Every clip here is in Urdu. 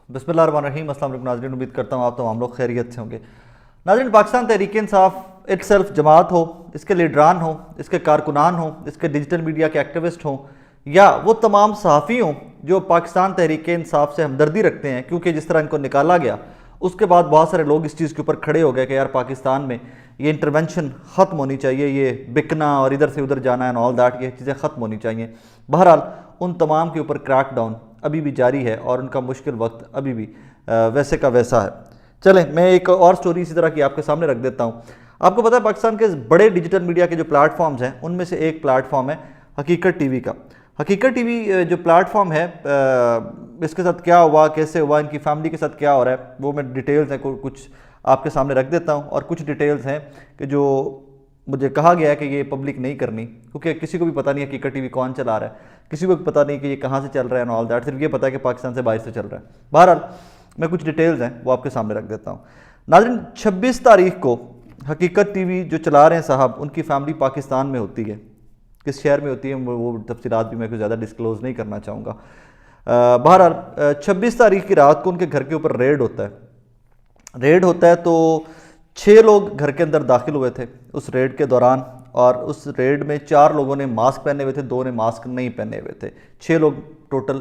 بسم اللہ الرحمن الرحیم۔ السلام علیکم ناظرین، امید کرتا ہوں آپ تمام لوگ خیریت سے ہوں گے۔ ناظرین، پاکستان تحریک انصاف اٹ سیلف جماعت ہو، اس کے لیڈران ہوں، اس کے کارکنان ہوں، اس کے ڈیجیٹل میڈیا کے ایکٹیوسٹ ہوں، یا وہ تمام صحافی ہوں جو پاکستان تحریک انصاف سے ہمدردی رکھتے ہیں، کیونکہ جس طرح ان کو نکالا گیا اس کے بعد بہت سارے لوگ اس چیز کے اوپر کھڑے ہو گئے کہ یار پاکستان میں یہ انٹرونشن ختم ہونی چاہیے، یہ بکنا اور ادھر سے ادھر جانا اینڈ آل دیٹ، یہ چیزیں ختم ہونی چاہیے۔ بہرحال ان تمام کے اوپر کریک ڈاؤن ابھی بھی جاری ہے اور ان کا مشکل وقت ابھی بھی ویسے کا ویسا ہے۔ چلیں میں ایک اور سٹوری اسی طرح کی آپ کے سامنے رکھ دیتا ہوں۔ آپ کو پتہ ہے پاکستان کے بڑے ڈیجیٹل میڈیا کے جو پلیٹ فارمز ہیں ان میں سے ایک پلیٹ فارم ہے حقیقت ٹی وی کا۔ حقیقت ٹی وی جو پلیٹ فارم ہے، اس کے ساتھ کیا ہوا، کیسے ہوا، ان کی فیملی کے ساتھ کیا ہو رہا ہے، وہ میں ڈیٹیلز ہیں کچھ آپ کے سامنے رکھ دیتا ہوں، اور کچھ ڈیٹیلز ہیں کہ جو مجھے کہا گیا ہے کہ یہ پبلک نہیں کرنی، کیونکہ کسی کو بھی پتہ نہیں حقیقت ٹی وی کون چلا رہا ہے، کسی کو بھی پتہ نہیں کہ یہ کہاں سے چل رہا ہے اینڈ آل دیٹ، صرف یہ پتہ ہے کہ پاکستان سے باہر سے چل رہا ہے۔ بہرحال میں کچھ ڈیٹیلز ہیں وہ آپ کے سامنے رکھ دیتا ہوں۔ ناظرین، 26 تاریخ کو حقیقت ٹی وی جو چلا رہے ہیں صاحب، ان کی فیملی پاکستان میں ہوتی ہے۔ کس شہر میں ہوتی ہے وہ تفصیلات بھی میں کوئی زیادہ ڈسکلوز نہیں کرنا چاہوں گا۔ بہرحال 26 تاریخ کی رات کو ان کے گھر کے اوپر ریڈ ہوتا ہے تو 6 لوگ گھر کے اندر داخل ہوئے تھے اس ریڈ کے دوران، اور اس ریڈ میں 4 لوگوں نے ماسک پہنے ہوئے تھے، 2 نے ماسک نہیں پہنے ہوئے تھے۔ 6 لوگ ٹوٹل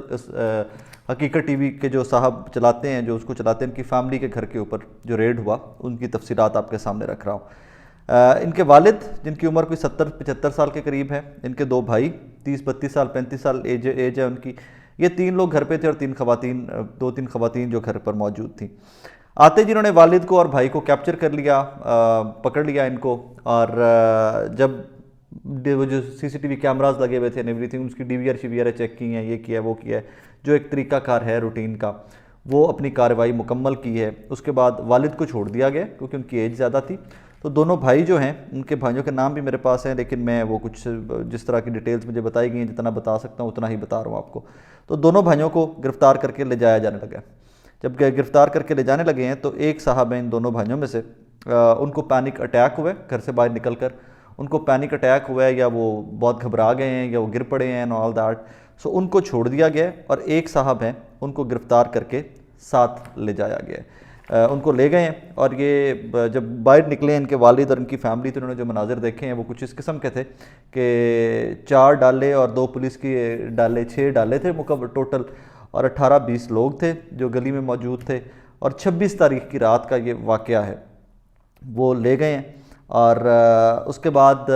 حقیقت ٹی وی کے جو صاحب چلاتے ہیں، جو اس کو چلاتے ہیں، ان کی فیملی کے گھر کے اوپر جو ریڈ ہوا ان کی تفصیلات آپ کے سامنے رکھ رہا ہوں۔ ان کے والد جن کی عمر کوئی 70-75 سال کے قریب ہے، ان کے 2 بھائی 30-32 سال 35 سال ایج ہے ان کی، یہ 3 لوگ گھر پہ تھے اور 2-3 خواتین جو گھر پر موجود تھیں۔ آتے جنہوں نے والد کو اور بھائی کو کیپچر کر لیا، پکڑ لیا ان کو، اور جب وہ جو سی سی ٹی وی کیمراز لگے ہوئے تھے ایوری تھنگ، اس کی ڈی وی آر شی وی آر چیک کی ہیں، یہ کیا ہے وہ کیا ہے، جو ایک طریقہ کار ہے روٹین کا، وہ اپنی کارروائی مکمل کی ہے۔ اس کے بعد والد کو چھوڑ دیا گیا کیونکہ ان کی ایج زیادہ تھی، تو دونوں بھائی جو ہیں، ان کے بھائیوں کے نام بھی میرے پاس ہیں، لیکن میں وہ کچھ جس طرح کی ڈیٹیلز مجھے بتائی گئی ہیں جتنا بتا سکتا ہوں اتنا ہی بتا رہا ہوں آپ کو۔ تو دونوں بھائیوں کو گرفتار کر کے لے جایا جانے لگا۔ جب گرفتار کر کے لے جانے لگے ہیں تو ایک صاحب ہیں ان دونوں بھائیوں میں سے، ان کو پینک اٹیک ہوا ہے گھر سے باہر نکل کر، ان کو پینک اٹیک ہوا ہے یا وہ بہت گھبرا گئے ہیں یا وہ گر پڑے ہیں اینڈ آل دیٹ، سو ان کو چھوڑ دیا گیا ہے، اور ایک صاحب ہیں ان کو گرفتار کر کے ساتھ لے جایا گیا ہے۔ ان کو لے گئے ہیں، اور یہ جب باہر نکلے ان کے والد اور ان کی فیملی تو انہوں نے جو مناظر دیکھے ہیں وہ کچھ اس قسم کے تھے کہ 4 ڈالے اور 2 پولیس کی ڈالے، 6 ڈالے تھے مکمل ٹوٹل، اور 18-20 لوگ تھے جو گلی میں موجود تھے، اور 26 تاریخ کی رات کا یہ واقعہ ہے۔ وہ لے گئے ہیں، اور اس کے بعد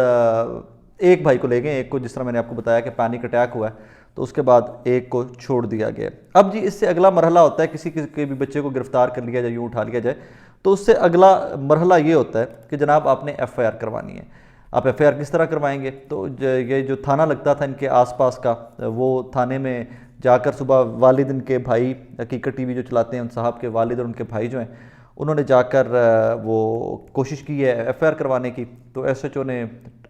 ایک بھائی کو لے گئے، ایک کو جس طرح میں نے آپ کو بتایا کہ پینک اٹیک ہوا ہے، تو اس کے بعد ایک کو چھوڑ دیا گیا۔ اب جی اس سے اگلا مرحلہ ہوتا ہے، کسی کے بھی بچے کو گرفتار کر لیا جائے، یوں اٹھا لیا جائے، تو اس سے اگلا مرحلہ یہ ہوتا ہے کہ جناب آپ نے ایف آئی آر کروانی ہے۔ آپ ایف آئی آر کس طرح کروائیں گے؟ تو یہ جو تھانہ لگتا تھا ان کے آس پاس کا، وہ تھانے میں جا کر صبح والد ان کے بھائی حقیقت ٹی وی جو چلاتے ہیں ان صاحب کے والد اور ان کے بھائی جو ہیں، انہوں نے جا کر وہ کوشش کی ہے ایف آئی آر کروانے کی، تو ایس ایچ او نے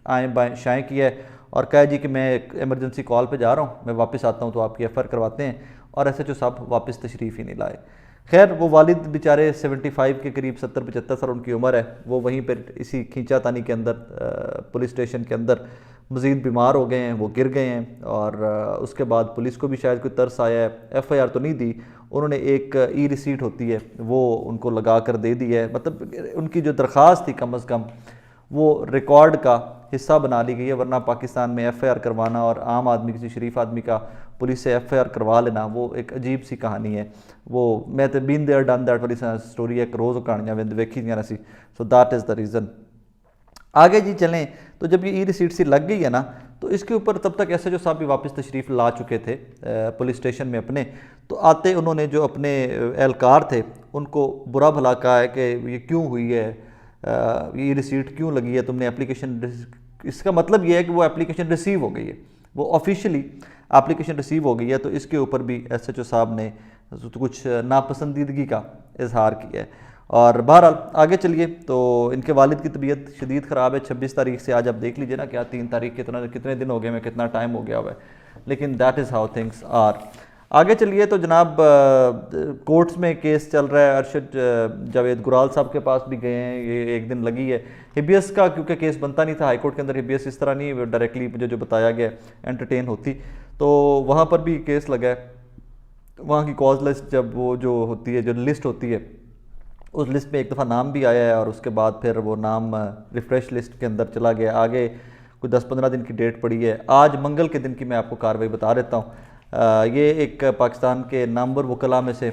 آئیں بائیں شائیں کیا ہے اور کہا جی کہ میں ایک ایمرجنسی کال پہ جا رہا ہوں، میں واپس آتا ہوں تو آپ کی ایف آئی آر کرواتے ہیں، اور ایس ایچ او صاحب واپس تشریف ہی نہیں لائے۔ خیر وہ والد بیچارے 75 کے قریب، 70-75 سال ان کی عمر ہے، وہ وہیں پہ اسی کھینچا تانی کے اندر پولیس اسٹیشن کے اندر مزید بیمار ہو گئے ہیں، وہ گر گئے ہیں، اور اس کے بعد پولیس کو بھی شاید کوئی ترس آیا ہے، ایف آئی آر تو نہیں دی، انہوں نے ایک ای ریسیٹ ہوتی ہے وہ ان کو لگا کر دے دی ہے، مطلب ان کی جو درخواست تھی کم از کم وہ ریکارڈ کا حصہ بنا لی گئی ہے، ورنہ پاکستان میں ایف آئی آر کروانا اور عام آدمی کسی شریف آدمی کا پولیس سے ایف آئی آر کروا لینا وہ ایک عجیب سی کہانی ہے۔ وہ میں تو بین دیئر ڈن دیٹ والی سٹوری ایک روز کہانیاں ویکھی دیاں سی، so that is the reason. آگے جی چلیں، تو جب یہ ای ریسیٹ سی لگ گئی ہے نا، تو اس کے اوپر تب تک ایس ایچ او صاحب بھی واپس تشریف لا چکے تھے پولیس اسٹیشن میں اپنے، تو آتے انہوں نے جو اپنے اہلکار تھے ان کو برا بھلا کہا ہے کہ یہ کیوں ہوئی ہے، یہ ریسیٹ کیوں لگی ہے، تم نے اپلیکیشن، اس کا مطلب یہ ہے کہ وہ اپلیکیشن ریسیو ہو گئی ہے، وہ آفیشیلی اپلیکیشن ریسیو ہو گئی ہے، تو اس کے اوپر بھی ایس ایچ او صاحب نے کچھ ناپسندیدگی کا اظہار کیا ہے۔ اور بہرحال آگے چلیے، تو ان کے والد کی طبیعت شدید خراب ہے 26 تاریخ سے، آج آپ دیکھ لیجئے نا کیا 3 تاریخ کتنے دن ہو گئے میں، کتنا ٹائم ہو گیا ہوا ہے، لیکن that is how things are. آگے چلیے تو جناب کورٹس میں کیس چل رہا ہے، ارشد جاوید گرال صاحب کے پاس بھی گئے ہیں، یہ ایک دن لگی ہے ہیبیس کا، کیونکہ کیس بنتا نہیں تھا ہائی کورٹ کے اندر، ہیبیس اس طرح نہیں ڈائریکٹلی مجھے جو بتایا گیا انٹرٹین ہوتی، تو وہاں پر بھی کیس لگا ہے۔ وہاں کی کاز لسٹ جب وہ جو ہوتی ہے، جو لسٹ ہوتی ہے، اس لسٹ میں ایک دفعہ نام بھی آیا ہے اور اس کے بعد پھر وہ نام ریفریش لسٹ کے اندر چلا گیا، آگے کوئی 10-15 دن کی ڈیٹ پڑی ہے۔ آج منگل کے دن کی میں آپ کو کارروائی بتا دیتا ہوں۔ یہ ایک پاکستان کے نامور وکلاء میں سے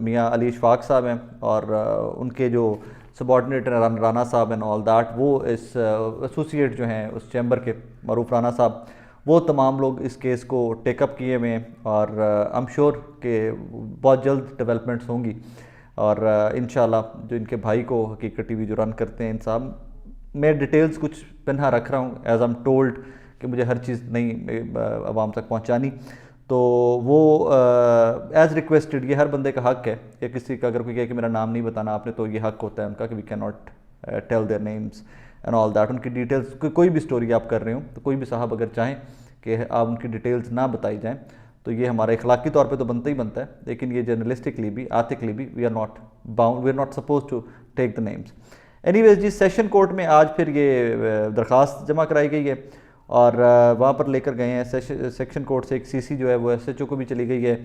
میاں علی اشفاق صاحب ہیں، اور ان کے جو سبارڈینیٹ رانا صاحب اینڈ آل دیٹ، وہ اس ایسوسیٹ جو ہیں اس چیمبر کے، معروف رانا صاحب، وہ تمام لوگ اس کیس کو ٹیک اپ کیے ہوئے ہیں، اور ایم شور کہ بہت جلد ڈیولپمنٹس ہوں گی، اور انشاءاللہ جو ان کے بھائی کو حقیقت ٹی وی جو رن کرتے ہیں ان صاحب، میں ڈیٹیلز کچھ پنہا رکھ رہا ہوں ایز ایم ٹولڈ کہ مجھے ہر چیز نہیں عوام تک پہنچانی، تو وہ ایز ریکویسٹڈ، یہ ہر بندے کا حق ہے کہ کسی کا اگر کوئی کہے کہ میرا نام نہیں بتانا آپ نے، تو یہ حق ہوتا ہے ان کا کہ we can not tell their names and all that. ان کی ڈیٹیلز کوئی بھی سٹوری آپ کر رہے ہوں تو کوئی بھی صاحب اگر چاہیں کہ آپ ان کی ڈیٹیلز نہ بتائی جائیں تو یہ ہمارا اخلاقی طور پہ تو بنتا ہی بنتا ہے، لیکن یہ جرنلسٹکلی بھی، ایتھکلی بھی، we are not suppose to take the names. Anyways جی، سیشن کورٹ میں آج پھر یہ درخواست جمع کرائی گئی ہے، اور وہاں پر لے کر گئے ہیں سیکشن کورٹ سے ایک سی سی جو ہے وہ ایس ایچ او کو بھی چلی گئی ہے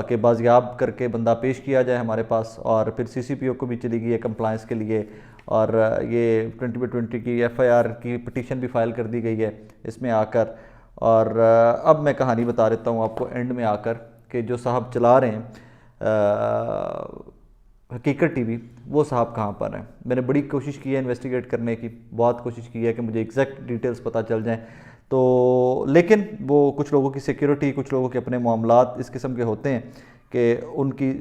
کہ بازیاب کر کے بندہ پیش کیا جائے ہمارے پاس، اور پھر سی سی پی او کو بھی چلی گئی ہے کمپلائنس کے لیے، اور یہ 20/20 کی ایف آئی آر کی پٹیشن بھی فائل کر دی گئی ہے اس میں آ کر۔ اور اب میں کہانی بتا دیتا ہوں آپ کو اینڈ میں آ کر کہ جو صاحب چلا رہے ہیں حقیقت ٹی وی، وہ صاحب کہاں پر ہیں۔ میں نے بڑی کوشش کی ہے انویسٹیگیٹ کرنے کی، بہت کوشش کی ہے کہ مجھے ایگزیکٹ ڈیٹیلز پتہ چل جائیں، تو لیکن وہ کچھ لوگوں کی سیکیورٹی، کچھ لوگوں کے اپنے معاملات اس قسم کے ہوتے ہیں کہ ان کی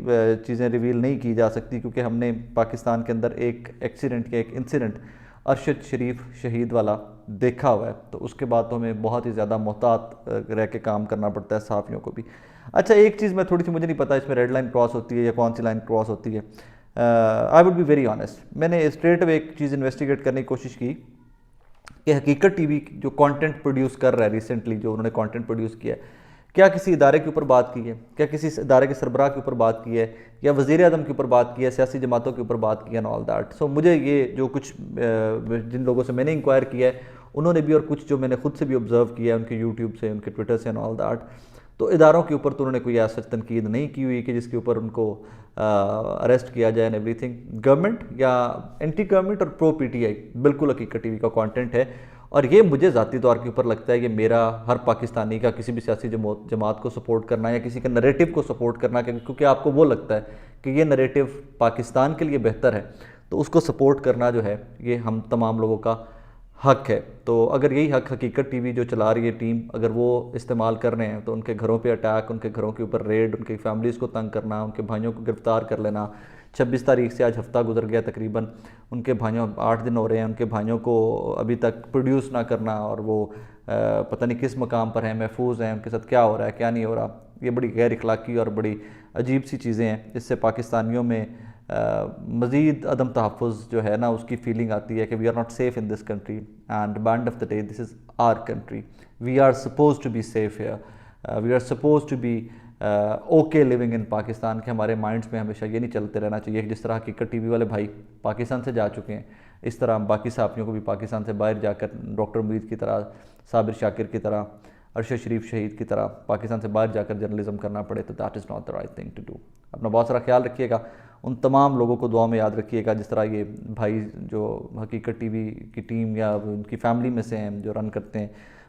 چیزیں ریویل نہیں کی جا سکتی، کیونکہ ہم نے پاکستان کے اندر ایک ایکسیڈنٹ ایک انسیڈنٹ ارشد شریف شہید والا دیکھا ہوا ہے، تو اس کے بعد تو ہمیں بہت ہی زیادہ محتاط رہ کے کام کرنا پڑتا ہے صحافیوں کو بھی۔ اچھا، ایک چیز میں تھوڑی سی، مجھے نہیں پتا اس میں ریڈ لائن کراس ہوتی ہے یا کون سی لائن کراس ہوتی ہے، I would be very honest, میں نے اسٹریٹ اوے ایک چیز انویسٹیگیٹ کرنے کی کوشش کی کہ حقیقت ٹی وی جو کانٹینٹ پروڈیوس کر رہا ہے ریسنٹلی، جو انہوں نے کانٹینٹ پروڈیوس کیا ہے، کیا کسی ادارے کے اوپر بات کی ہے، کیا کسی ادارے کے سربراہ کے اوپر بات کی ہے، یا وزیر اعظم کے اوپر بات کی ہے، سیاسی جماعتوں کے اوپر بات کی ہے، اینڈ آل دیٹ۔ سو مجھے یہ جو کچھ جن لوگوں سے میں نے انکوائر کیا ہے انہوں نے بھی، اور کچھ جو میں نے خود سے بھی آبزرو کیا ہے ان کے یوٹیوب سے، ان کے ٹویٹر سے، اینڈ آل دیٹ، تو اداروں کے اوپر تو انہوں نے کوئی ایسا تنقید نہیں کی ہوئی کہ جس کے اوپر ان کو اریسٹ کیا جائے، اینڈ ایوری تھنگ۔ گورنمنٹ یا اینٹی گورنمنٹ اور پرو پی ٹی آئی بالکل حقیقت ٹی وی کا کانٹینٹ ہے، اور یہ مجھے ذاتی طور کے اوپر لگتا ہے کہ میرا ہر پاکستانی کا کسی بھی سیاسی جماعت کو سپورٹ کرنا یا کسی کے نریٹو کو سپورٹ کرنا، کیونکہ آپ کو وہ لگتا ہے کہ یہ نریٹو پاکستان کے لیے بہتر ہے، تو اس کو سپورٹ کرنا جو ہے یہ ہم تمام لوگوں کا حق ہے۔ تو اگر یہی حق حقیقت ٹی وی جو چلا رہی ہے ٹیم، اگر وہ استعمال کر رہے ہیں، تو ان کے گھروں پہ اٹیک، ان کے گھروں کے اوپر ریڈ، ان کی فیملیز کو تنگ کرنا، ان کے بھائیوں کو گرفتار کر لینا، 26 تاریخ سے آج ہفتہ گزر گیا تقریباً، ان کے بھائیوں 8 دن ہو رہے ہیں، ان کے بھائیوں کو ابھی تک پروڈیوس نہ کرنا، اور وہ پتہ نہیں کس مقام پر ہیں، محفوظ ہیں، ان کے ساتھ کیا ہو رہا ہے کیا نہیں ہو رہا، یہ بڑی غیر اخلاقی اور بڑی عجیب سی چیزیں ہیں۔ اس سے پاکستانیوں میں مزید عدم تحفظ جو ہے نا، اس کی فیلنگ آتی ہے کہ we are not safe in this country, and end of the day this is our country, we are suppose to be safe here, we are suppose to be okay living in Pakistan, کے ہمارے مائنڈس میں ہمیشہ یہ نہیں چلتے رہنا چاہیے کہ جس طرح حقیقت ٹی وی والے بھائی پاکستان سے جا چکے ہیں، اس طرح ہم باقی صحافیوں کو بھی پاکستان سے باہر جا کر ڈاکٹر مرید کی طرح، صابر شاکر کی طرح، ارشد شریف شہید کی طرح پاکستان سے باہر جا کر جرنلزم کرنا پڑے، تو that is not the right thing to do. اپنا بہت سارا خیال رکھیے گا، ان تمام لوگوں کو دعا میں یاد رکھیے گا جس طرح یہ بھائی جو حقیقت ٹی وی کی ٹیم یا ان کی فیملی میں سے ہیں جو رن کرتے ہیں،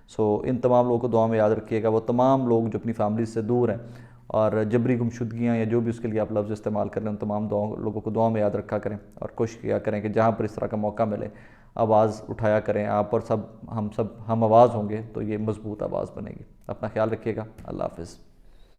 سو ان تمام لوگوں کو دعا میں یاد رکھیے گا، وہ تمام لوگ جو اپنی فیملیز سے دور ہیں اور جبری گمشدگیاں یا جو بھی اس کے لیے آپ لفظ استعمال کر رہے ہیں، ان تمام لوگوں کو دعا میں یاد رکھا کریں، اور کوشش کیا کریں کہ جہاں پر اس طرح کا موقع ملے آواز اٹھایا کریں آپ، اور ہم آواز ہوں گے تو یہ مضبوط آواز بنے گی۔ اپنا خیال رکھیے گا، اللہ حافظ۔